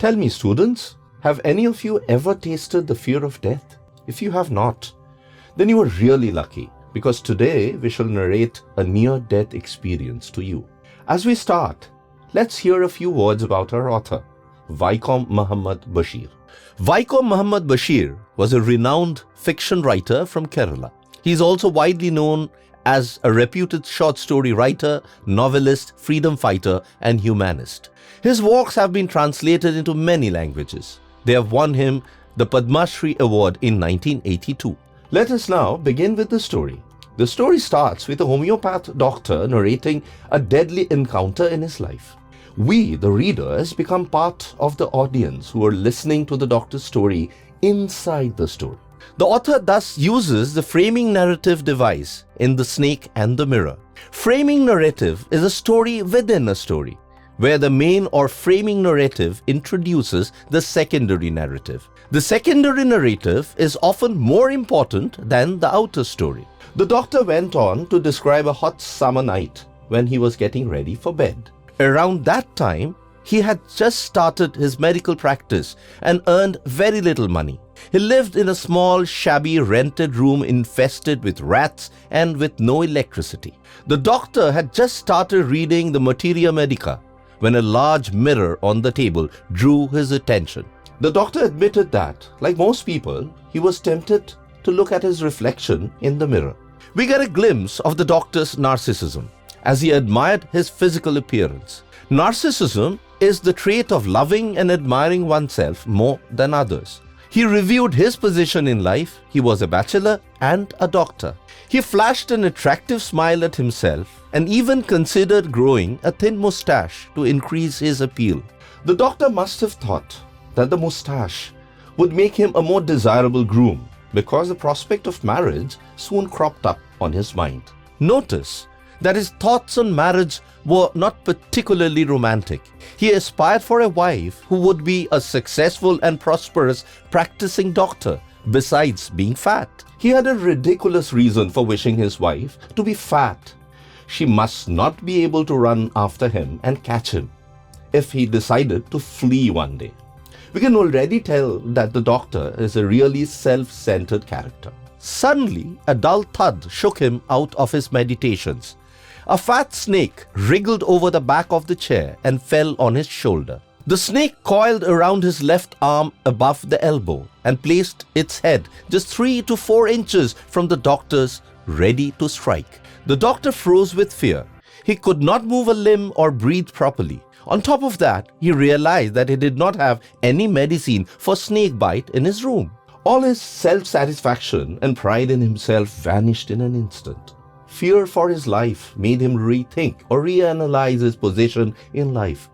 Tell me, students, have any of you ever tasted the fear of death? If you have not, then you are really lucky, because today we shall narrate a near-death experience to you. As we start, let's hear a few words about our author, Vaikom Muhammad Bashir. Vaikom Muhammad Bashir was a renowned fiction writer from Kerala. He is also widely known as a reputed short story writer, novelist, freedom fighter, and humanist. His works have been translated into many languages. They have won him the Padma Shri Award in 1982. Let us now begin with the story. The story starts with a homeopath doctor narrating a deadly encounter in his life. We, the readers, become part of the audience who are listening to the doctor's story inside the story. The author thus uses the framing narrative device in The Snake and the Mirror. Framing narrative is a story within a story, where the main or framing narrative introduces the secondary narrative. The secondary narrative is often more important than the outer story. The doctor went on to describe a hot summer night when he was getting ready for bed. Around that time, he had just started his medical practice and earned very little money. He lived in a small, shabby, rented room infested with rats and with no electricity. The doctor had just started reading the Materia Medica when a large mirror on the table drew his attention. The doctor admitted that, like most people, he was tempted to look at his reflection in the mirror. We get a glimpse of the doctor's narcissism as he admired his physical appearance. Narcissism is the trait of loving and admiring oneself more than others. He reviewed his position in life. He was a bachelor and a doctor. He flashed an attractive smile at himself and even considered growing a thin moustache to increase his appeal. The doctor must have thought that the moustache would make him a more desirable groom, because the prospect of marriage soon cropped up on his mind. Notice that his thoughts on marriage were not particularly romantic. He aspired for a wife who would be a successful and prosperous practicing doctor, besides being fat. He had a ridiculous reason for wishing his wife to be fat. She must not be able to run after him and catch him if he decided to flee one day. We can already tell that the doctor is a really self-centered character. Suddenly, a dull thud shook him out of his meditations. A fat snake wriggled over the back of the chair and fell on his shoulder. The snake coiled around his left arm above the elbow and placed its head just 3 to 4 inches from the doctor's, ready to strike. The doctor froze with fear. He could not move a limb or breathe properly. On top of that, he realized that he did not have any medicine for snake bite in his room. All his self-satisfaction and pride in himself vanished in an instant. Fear for his life made him rethink or reanalyze his position in life.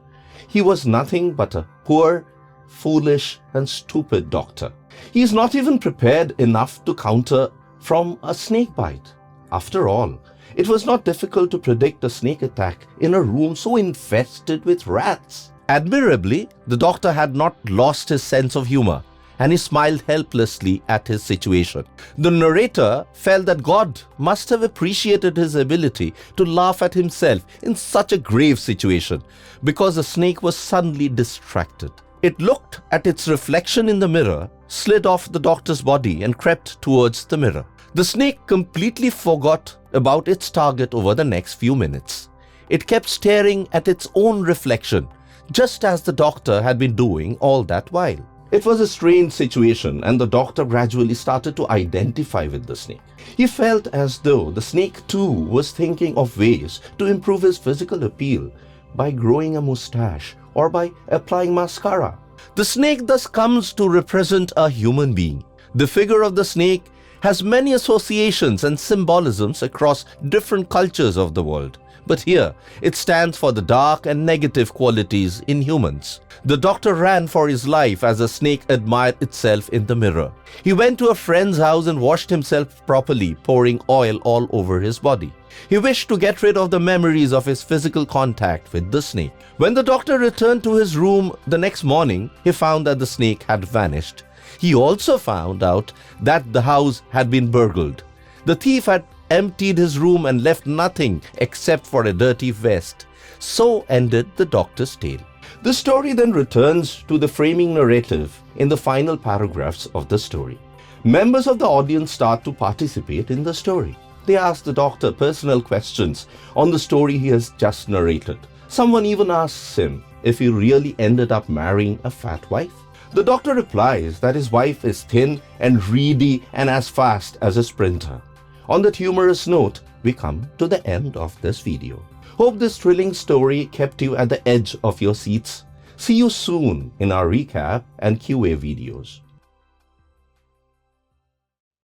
He was nothing but a poor, foolish, and stupid doctor. He is not even prepared enough to counter from a snake bite. After all, it was not difficult to predict a snake attack in a room so infested with rats. Admirably, the doctor had not lost his sense of humor, and he smiled helplessly at his situation. The narrator felt that God must have appreciated his ability to laugh at himself in such a grave situation, because the snake was suddenly distracted. It looked at its reflection in the mirror, slid off the doctor's body, and crept towards the mirror. The snake completely forgot about its target over the next few minutes. It kept staring at its own reflection, just as the doctor had been doing all that while. It was a strange situation, and the doctor gradually started to identify with the snake. He felt as though the snake too was thinking of ways to improve his physical appeal by growing a moustache or by applying mascara. The snake thus comes to represent a human being. The figure of the snake has many associations and symbolisms across different cultures of the world. But here, it stands for the dark and negative qualities in humans. The doctor ran for his life as the snake admired itself in the mirror. He went to a friend's house and washed himself properly, pouring oil all over his body. He wished to get rid of the memories of his physical contact with the snake. When the doctor returned to his room the next morning, he found that the snake had vanished. He also found out that the house had been burgled. The thief had emptied his room and left nothing except for a dirty vest. So ended the doctor's tale. The story then returns to the framing narrative in the final paragraphs of the story. Members of the audience start to participate in the story. They ask the doctor personal questions on the story he has just narrated. Someone even asks him if he really ended up marrying a fat wife. The doctor replies that his wife is thin and reedy and as fast as a sprinter. On that humorous note, we come to the end of this video. Hope this thrilling story kept you at the edge of your seats. See you soon in our recap and QA videos.